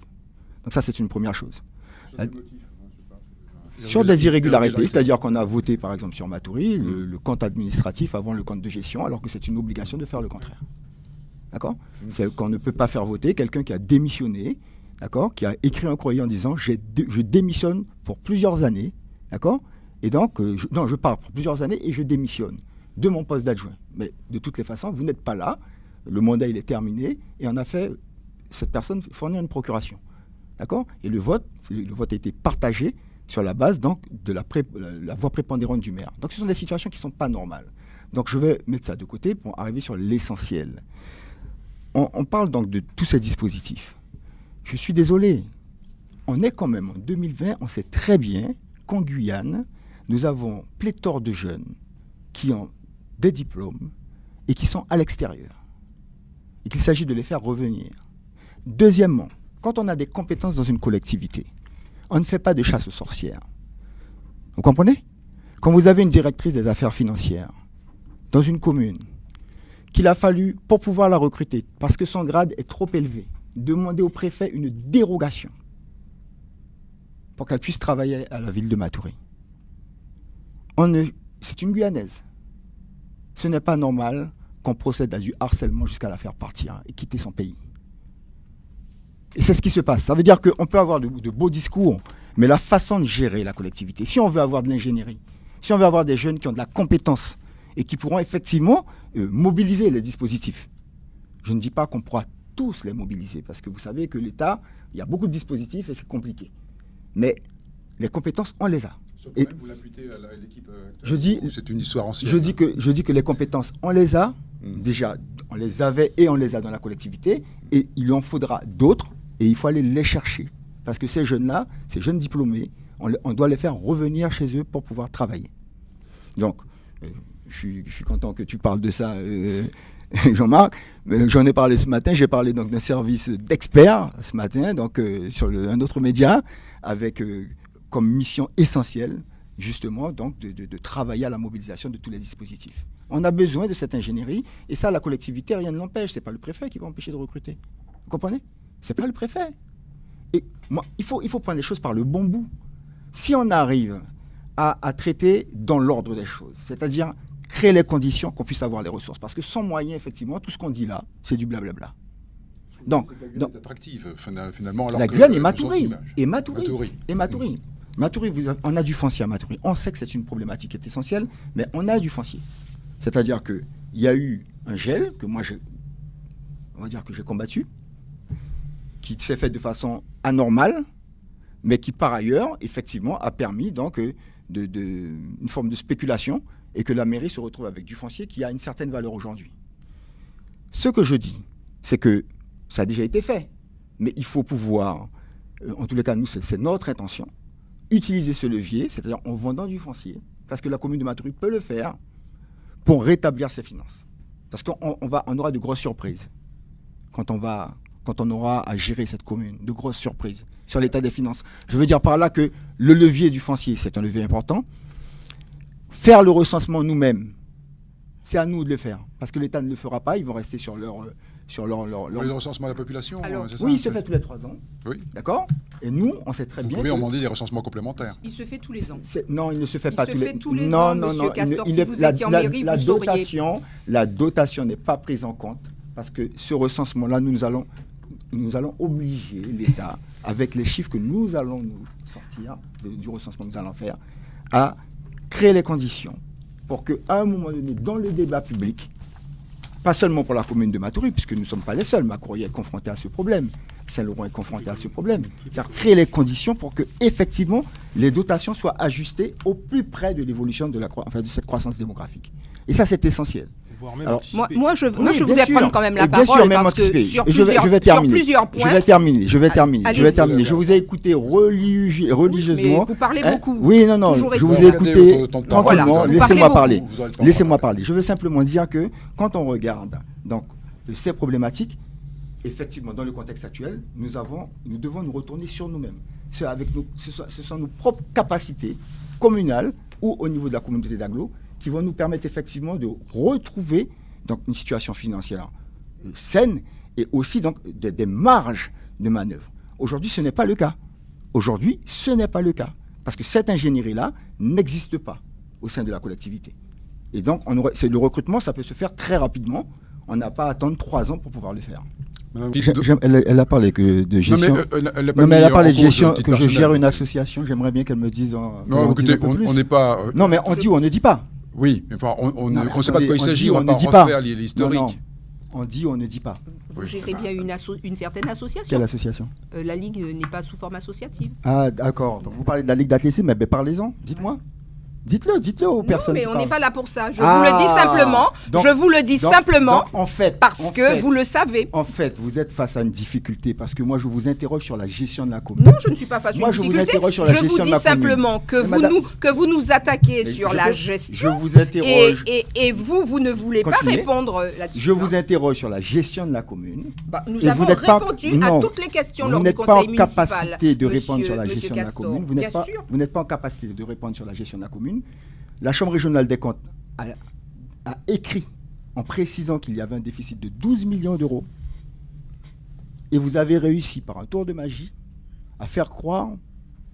Donc ça, c'est une première chose. Sur des irrégularités, c'est-à-dire qu'on a voté par exemple sur Matoury le compte administratif avant le compte de gestion, alors que c'est une obligation de faire le contraire. D'accord ? C'est qu'on ne peut pas faire voter quelqu'un qui a démissionné, d'accord, qui a écrit un courrier en disant je démissionne pour plusieurs années, d'accord ? Et donc, je pars pour plusieurs années et je démissionne de mon poste d'adjoint. Mais de toutes les façons, vous n'êtes pas là, le mandat il est terminé et on a fait, cette personne fournir une procuration. D'accord ? Et le vote a été partagé sur la base donc, de la voix prépondérante du maire. Donc ce sont des situations qui ne sont pas normales. Donc je vais mettre ça de côté pour arriver sur l'essentiel. On parle donc de tous ces dispositifs. Je suis désolé, on est quand même en 2020, on sait très bien qu'en Guyane, nous avons pléthore de jeunes qui ont des diplômes et qui sont à l'extérieur. Et qu'il s'agit de les faire revenir. Deuxièmement, quand on a des compétences dans une collectivité, on ne fait pas de chasse aux sorcières. Vous comprenez ? Quand vous avez une directrice des affaires financières dans une commune, qu'il a fallu, pour pouvoir la recruter, parce que son grade est trop élevé, demander au préfet une dérogation pour qu'elle puisse travailler à la ville de Matoury. C'est une Guyanaise. Ce n'est pas normal qu'on procède à du harcèlement jusqu'à la faire partir et quitter son pays. Et c'est ce qui se passe. Ça veut dire qu'on peut avoir de beaux discours, mais la façon de gérer la collectivité, si on veut avoir de l'ingénierie, si on veut avoir des jeunes qui ont de la compétence et qui pourront effectivement mobiliser les dispositifs, je ne dis pas qu'on pourra tous les mobiliser, parce que vous savez que l'État, il y a beaucoup de dispositifs et c'est compliqué. Mais les compétences, on les a. Et vous l'imputez à l'équipe actuelle, c'est une histoire ancienne. Je dis que les compétences, on les a. Déjà, on les avait et on les a dans la collectivité. Et il en faudra d'autres. Et il faut aller les chercher. Parce que ces jeunes-là, ces jeunes diplômés, on doit les faire revenir chez eux pour pouvoir travailler. Donc, je suis content que tu parles de ça, Jean-Marc. J'en ai parlé ce matin. J'ai parlé donc d'un service d'experts ce matin, donc sur un autre média, avec comme mission essentielle, justement, donc de travailler à la mobilisation de tous les dispositifs. On a besoin de cette ingénierie, et ça, la collectivité, rien ne l'empêche. C'est pas le préfet qui va empêcher de recruter. Vous comprenez ? C'est pas le préfet. Et moi, il faut prendre les choses par le bon bout. Si on arrive à traiter dans l'ordre des choses, c'est-à-dire créer les conditions qu'on puisse avoir les ressources, parce que sans moyens, effectivement, tout ce qu'on dit là, c'est du blablabla. Donc, la Guyane est attractive, finalement. La Guyane est Matoury. Matoury, on a du foncier à Matoury. On sait que c'est une problématique qui est essentielle, mais on a du foncier. C'est-à-dire qu'il y a eu un gel que moi, on va dire que j'ai combattu, qui s'est fait de façon anormale, mais qui par ailleurs, effectivement, a permis donc une forme de spéculation et que la mairie se retrouve avec du foncier qui a une certaine valeur aujourd'hui. Ce que je dis, c'est que ça a déjà été fait, mais il faut pouvoir, en tous les cas, nous, c'est notre intention, utiliser ce levier, c'est-à-dire en vendant du foncier, parce que la commune de Matoury peut le faire pour rétablir ses finances. Parce qu'on aura de grosses surprises quand on aura à gérer cette commune, de grosses surprises sur l'état des finances. Je veux dire par là que le levier du foncier, c'est un levier important. Faire le recensement nous-mêmes, C'est à nous de le faire. Parce que l'État ne le fera pas, ils vont rester sur leur... Le recensement de la population, Alors, c'est ça? Oui, il se fait tous les 3 ans. Oui. D'accord. Et nous, on sait très Vous bien pouvez que... en demander des recensements complémentaires. Il se fait tous les ans. Non, il ne se fait Il pas se tous fait les... tous les non, ans, non, monsieur non, Castor. il Si ne- vous étiez en mairie, la vous sauriez. La dotation n'est pas prise en compte parce que ce recensement-là, nous allons obliger l'État, avec les chiffres que nous allons nous sortir du recensement que nous allons faire, à créer les conditions pour qu'à un moment donné, dans le débat public, pas seulement pour la commune de Matoury, puisque nous ne sommes pas les seuls, Macoury est confronté à ce problème, Saint-Laurent est confronté à ce problème, c'est-à-dire créer les conditions pour que effectivement les dotations soient ajustées au plus près de l'évolution de cette croissance démographique. Et ça, c'est essentiel. Voire même Alors, anticiper. Moi, je Oui, bien voudrais sûr. prendre quand même la Et bien sûr, parole même parce que anticiper. sur Et je vais terminer. plusieurs points. Je vais terminer. Allez-y. Je vous ai écouté religieusement. Mais vous parlez Hein? beaucoup. Oui, non. Toujours Je vous est-il. ai écouté tranquillement. Voilà, vous Laissez-moi parlez parler. Laissez-moi parler. Je veux simplement dire que quand on regarde donc ces problématiques, effectivement, dans le contexte actuel, nous devons nous retourner sur nous-mêmes. Ce sont nos propres capacités communales ou au niveau de la communauté d'agglo qui vont nous permettre effectivement de retrouver donc, une situation financière saine et aussi donc, des marges de manœuvre. Aujourd'hui, ce n'est pas le cas. Parce que cette ingénierie-là n'existe pas au sein de la collectivité. Et donc, le recrutement, ça peut se faire très rapidement. On n'a pas à attendre 3 ans pour pouvoir le faire. Elle a parlé de gestion. Elle a parlé de gestion, que je gère une association. J'aimerais bien qu'elle me dise. Non, écoutez, on n'est pas. Non, mais on dit ou on ne dit pas. Oui, mais enfin, on ne sait pas de quoi il s'agit, on ne va dit pas pas. refaire l'historique. Non, on dit ou on ne dit pas. Vous gérez bien une certaine association. Quelle association? La Ligue n'est pas sous forme associative. Ah, d'accord. Donc vous parlez de la Ligue d'athlétisme, mais parlez-en. Dites-moi. Dites-le aux personnes. Non, mais qui on parlent. n'est pas là pour ça. Je vous le dis simplement. En fait, parce que vous le savez. En fait, vous êtes face à une difficulté parce que moi, je vous interroge sur la gestion de la commune. Non, je ne suis pas face à une Moi, je vous difficulté. interroge sur la gestion de la Je vous dis simplement que vous nous attaquez Mais sur la gestion. Je vous interroge. Et vous ne voulez Continuez. pas répondre là-dessus. Je vous interroge sur la gestion de la commune. Nous Et avons vous n'êtes pas- répondu non, à toutes les questions Vous lors du n'êtes pas conseil en municipal. capacité de répondre sur la Monsieur gestion de la Castor. commune. Vous Bien sûr. n'êtes pas en capacité de répondre sur la gestion de la commune. La Chambre régionale des comptes a écrit en précisant qu'il y avait un déficit de 12 millions d'euros. Et vous avez réussi, par un tour de magie, à faire croire,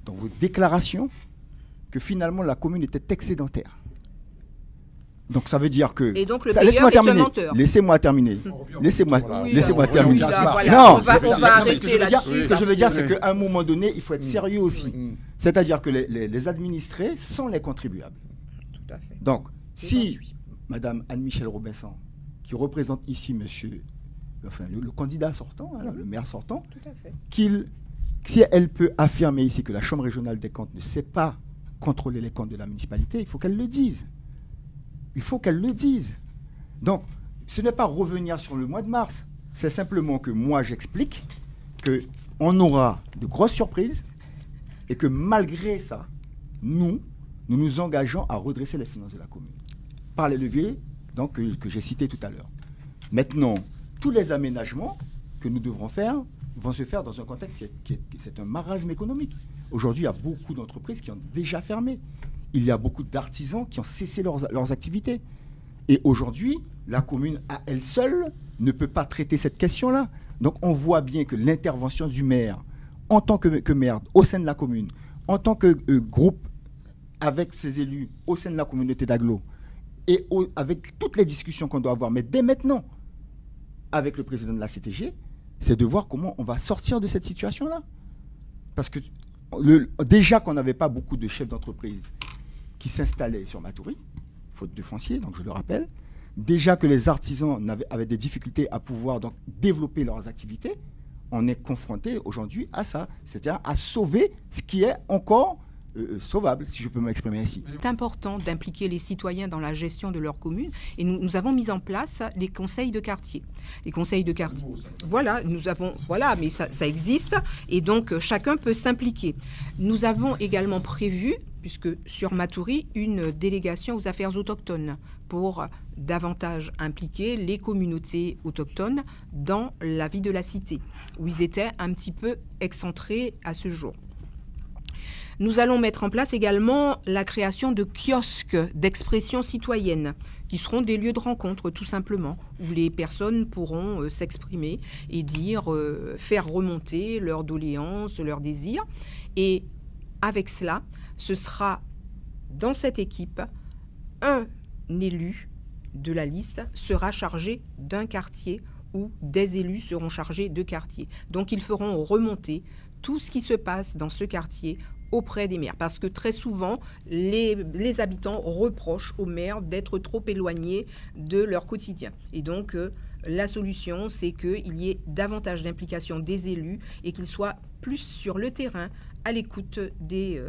dans vos déclarations, que finalement la commune était excédentaire. Donc ça veut dire que... Et donc le Ça, payeur laissez-moi est un terminer. menteur. Laissez-moi terminer. Laissez-moi Voilà. terminer. là, voilà, Non, on va ce arrêter que je veux dire, là-dessus. ce que je veux dire, c'est Oui. qu'à un moment donné, il faut être sérieux aussi. C'est-à-dire que les administrés sont les contribuables. Tout à fait. Donc, j'en si suis. Madame Anne-Michel Robinson, qui représente ici le candidat sortant, le maire sortant, Tout à fait. si elle peut affirmer ici que la Chambre régionale des comptes ne sait pas contrôler les comptes de la municipalité, il faut qu'elle le dise. Donc, ce n'est pas revenir sur le mois de mars. C'est simplement que moi, j'explique qu'on aura de grosses surprises et que malgré ça, nous nous engageons à redresser les finances de la commune. Par les leviers donc, que j'ai cités tout à l'heure. Maintenant, tous les aménagements que nous devrons faire vont se faire dans un contexte c'est un marasme économique. Aujourd'hui, il y a beaucoup d'entreprises qui ont déjà fermé. Il y a beaucoup d'artisans qui ont cessé leurs activités. Et aujourd'hui, la commune à elle seule ne peut pas traiter cette question-là. Donc on voit bien que l'intervention du maire, en tant que maire au sein de la commune, en tant que groupe avec ses élus au sein de la communauté d'agglo, et avec toutes les discussions qu'on doit avoir, mais dès maintenant, avec le président de la CTG, c'est de voir comment on va sortir de cette situation-là. Parce que déjà qu'on n'avait pas beaucoup de chefs d'entreprise qui s'installaient sur Matoury, faute de foncier, donc je le rappelle, déjà que les artisans avaient des difficultés à pouvoir donc développer leurs activités, on est confronté aujourd'hui à ça, c'est-à-dire à sauver ce qui est encore sauvable, si je peux m'exprimer ainsi. C'est important d'impliquer les citoyens dans la gestion de leur commune et nous avons mis en place les conseils de quartier. Les conseils de quartier, mais ça existe et donc chacun peut s'impliquer. Nous avons également prévu, puisque sur Matoury, une délégation aux affaires autochtones pour davantage impliquer les communautés autochtones dans la vie de la cité, où ils étaient un petit peu excentrés à ce jour. Nous allons mettre en place également la création de kiosques d'expression citoyenne qui seront des lieux de rencontre, tout simplement, où les personnes pourront s'exprimer et dire, faire remonter leurs doléances, leurs désirs. Et avec cela, ce sera dans cette équipe, un élu de la liste sera chargé d'un quartier ou des élus seront chargés de quartiers. Donc, ils feront remonter tout ce qui se passe dans ce quartier auprès des maires. Parce que très souvent, les habitants reprochent aux maires d'être trop éloignés de leur quotidien. Et donc, la solution, c'est qu'il y ait davantage d'implication des élus et qu'ils soient plus sur le terrain à l'écoute des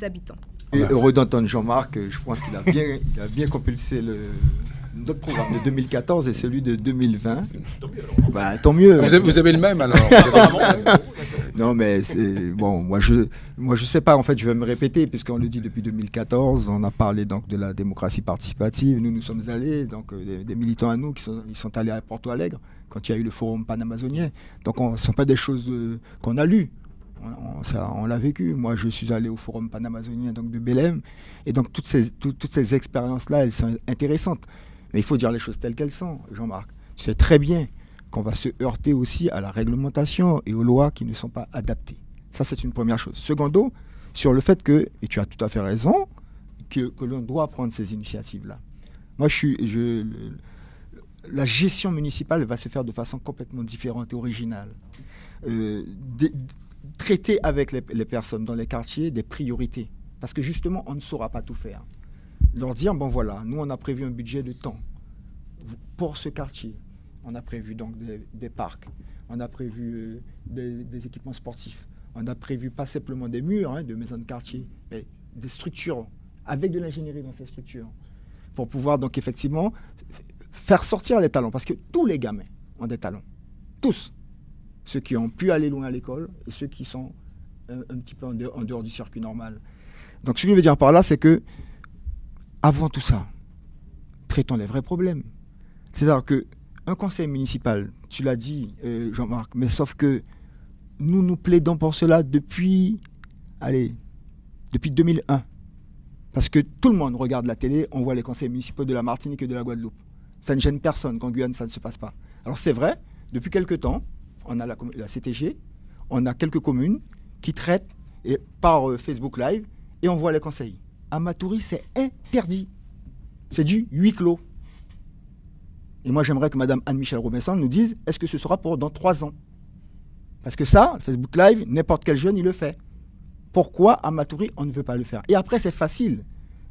habitants. Et heureux d'entendre Jean-Marc, je pense qu'il a bien compulsé notre programme de 2014 et celui de 2020. Tant mieux. Vous avez le même alors. Non, mais bon, moi je sais pas, en fait, je vais me répéter, puisqu'on le dit depuis 2014, on a parlé donc de la démocratie participative, nous sommes allés, donc des militants à nous, ils sont allés à Porto Alegre, quand il y a eu le forum panamazonien. Donc ce ne sont pas des choses qu'on a lues. On l'a vécu. Moi, je suis allé au forum panamazonien donc de Belém, et donc toutes ces expériences-là, elles sont intéressantes. Mais il faut dire les choses telles qu'elles sont, Jean-Marc. Tu sais très bien qu'on va se heurter aussi à la réglementation et aux lois qui ne sont pas adaptées. Ça, c'est une première chose. Secondo, sur le fait que, et tu as tout à fait raison, que l'on doit prendre ces initiatives-là. Moi, la gestion municipale va se faire de façon complètement différente et originale. Traiter avec les personnes dans les quartiers des priorités. Parce que justement, on ne saura pas tout faire. Leur dire, bon voilà, nous on a prévu un budget de temps pour ce quartier. On a prévu donc des parcs, on a prévu des équipements sportifs, on a prévu pas simplement des murs de maisons de quartier, mais des structures, avec de l'ingénierie dans ces structures, pour pouvoir donc effectivement faire sortir les talents. Parce que tous les gamins ont des talents, tous. Ceux qui ont pu aller loin à l'école et ceux qui sont un petit peu en dehors du circuit normal. Donc ce que je veux dire par là, c'est que avant tout ça, traitons les vrais problèmes. C'est-à-dire qu'un conseil municipal, tu l'as dit Jean-Marc, mais sauf que nous plaidons pour cela depuis 2001. Parce que tout le monde regarde la télé, on voit les conseils municipaux de la Martinique et de la Guadeloupe. Ça ne gêne personne qu'en Guyane, ça ne se passe pas. Alors c'est vrai, depuis quelque temps, on a la CTG, on a quelques communes qui traitent par Facebook Live et on voit les conseils. À Matoury, c'est interdit. C'est du huis clos. Et moi, j'aimerais que Mme Anne-Michel Robinson nous dise, est-ce que ce sera pour dans 3 ans? Parce que ça, Facebook Live, n'importe quel jeune, il le fait. Pourquoi à Matoury, on ne veut pas le faire? Et après, c'est facile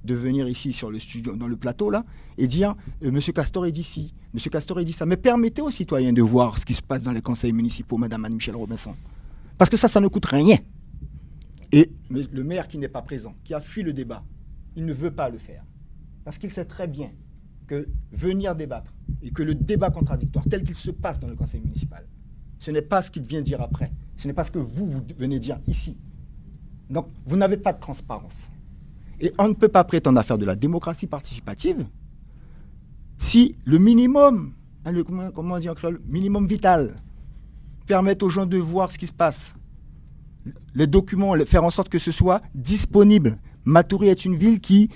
de venir ici sur le studio, dans le plateau, là, et dire, Monsieur Castor est d'ici, Monsieur Castor est dit ça. Mais permettez aux citoyens de voir ce qui se passe dans les conseils municipaux, Mme Anne-Michel Robinson. Parce que ça ne coûte rien. Et le maire qui n'est pas présent, qui a fui le débat, il ne veut pas le faire. Parce qu'il sait très bien que venir débattre et que le débat contradictoire tel qu'il se passe dans le conseil municipal, ce n'est pas ce qu'il vient dire après. Ce n'est pas ce que vous venez dire ici. Donc, vous n'avez pas de transparence. Et on ne peut pas prétendre à faire de la démocratie participative si le minimum, comment on dit en créole, minimum vital, permet aux gens de voir ce qui se passe. Les documents, faire en sorte que ce soit disponible. Matoury est une ville qui,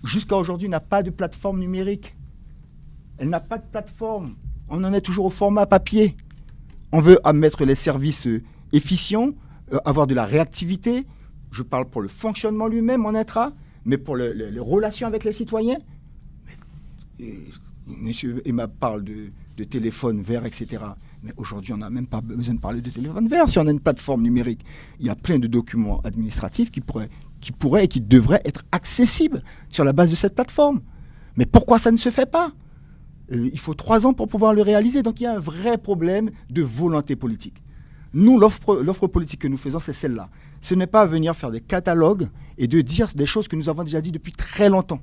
jusqu'à aujourd'hui, n'a pas de plateforme numérique. Elle n'a pas de plateforme. On en est toujours au format papier. On veut mettre les services efficients, avoir de la réactivité. Je parle pour le fonctionnement lui-même en intra, mais pour les relations avec les citoyens. Monsieur Emma parle de téléphone vert, etc. Mais aujourd'hui, on n'a même pas besoin de parler de téléphone vert. Si on a une plateforme numérique, il y a plein de documents administratifs qui pourraient et qui devraient être accessibles sur la base de cette plateforme. Mais pourquoi ça ne se fait pas? Il faut 3 ans pour pouvoir le réaliser. Donc il y a un vrai problème de volonté politique. Nous, l'offre politique que nous faisons, c'est celle-là. Ce n'est pas venir faire des catalogues et de dire des choses que nous avons déjà dit depuis très longtemps.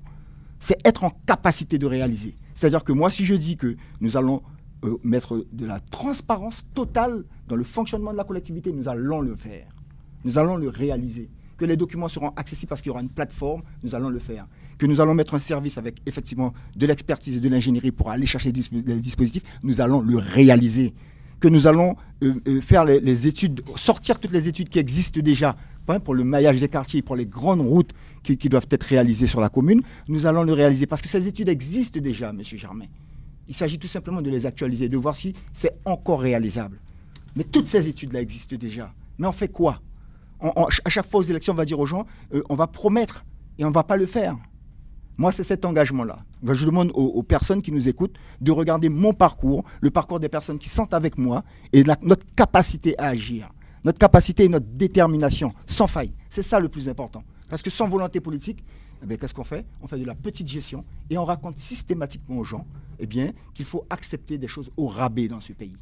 C'est être en capacité de réaliser. C'est-à-dire que moi, si je dis que nous allons mettre de la transparence totale dans le fonctionnement de la collectivité, nous allons le faire. Nous allons le réaliser. Que les documents seront accessibles parce qu'il y aura une plateforme, nous allons le faire. Que nous allons mettre un service avec effectivement de l'expertise et de l'ingénierie pour aller chercher les dispositifs, nous allons le réaliser. que nous allons faire les études, sortir toutes les études qui existent déjà, pour le maillage des quartiers, pour les grandes routes qui doivent être réalisées sur la commune. Nous allons le réaliser parce que ces études existent déjà, M. Germain. Il s'agit tout simplement de les actualiser, de voir si c'est encore réalisable. Mais toutes ces études-là existent déjà. Mais on fait quoi ? À chaque fois aux élections, on va dire aux gens, on va promettre et on ne va pas le faire. Moi, c'est cet engagement-là. Je demande aux personnes qui nous écoutent de regarder mon parcours, le parcours des personnes qui sont avec moi et notre capacité à agir, notre capacité et notre détermination, sans faille. C'est ça le plus important. Parce que sans volonté politique, qu'est-ce qu'on fait ? On fait de la petite gestion et on raconte systématiquement aux gens qu'il faut accepter des choses au rabais dans ce pays.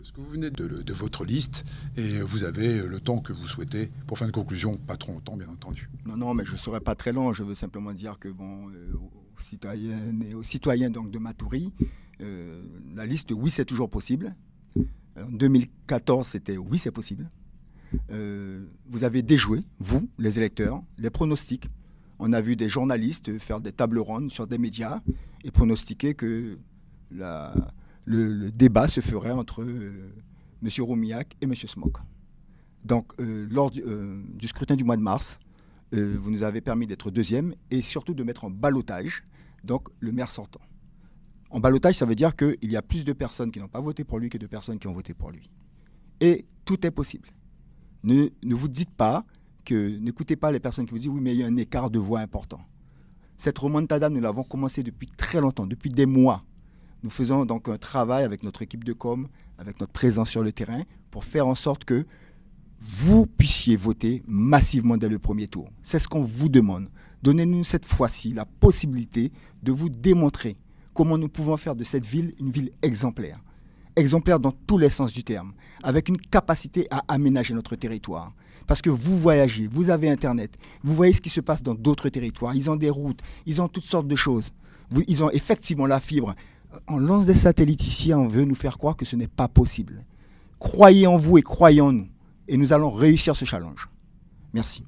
Ce que vous venez de votre liste, et vous avez le temps que vous souhaitez pour fin de conclusion, pas trop longtemps bien entendu. Non, mais je ne serai pas très long. Je veux simplement dire que aux citoyennes et aux citoyens donc, de Matoury, la liste oui c'est toujours possible. En 2014 c'était oui c'est possible. Vous avez déjoué, vous, les électeurs, les pronostics. On a vu des journalistes faire des tables rondes sur des médias et pronostiquer que le débat se ferait entre M. Roumillac et M. Smok. Donc, lors du scrutin du mois de mars, vous nous avez permis d'être deuxième et surtout de mettre en ballottage donc, le maire sortant. En ballottage, ça veut dire qu'il y a plus de personnes qui n'ont pas voté pour lui que de personnes qui ont voté pour lui. Et tout est possible. Ne vous dites pas n'écoutez pas les personnes qui vous disent oui, mais il y a un écart de voix important. Cette remontada, nous l'avons commencé depuis très longtemps, depuis des mois. Nous faisons donc un travail avec notre équipe de com, avec notre présence sur le terrain, pour faire en sorte que vous puissiez voter massivement dès le premier tour. C'est ce qu'on vous demande. Donnez-nous cette fois-ci la possibilité de vous démontrer comment nous pouvons faire de cette ville une ville exemplaire. Exemplaire dans tous les sens du terme, avec une capacité à aménager notre territoire. Parce que vous voyagez, vous avez Internet, vous voyez ce qui se passe dans d'autres territoires. Ils ont des routes, ils ont toutes sortes de choses. Ils ont effectivement la fibre. On lance des satellites ici, on veut nous faire croire que ce n'est pas possible. Croyez en vous et croyez en nous. Et nous allons réussir ce challenge. Merci.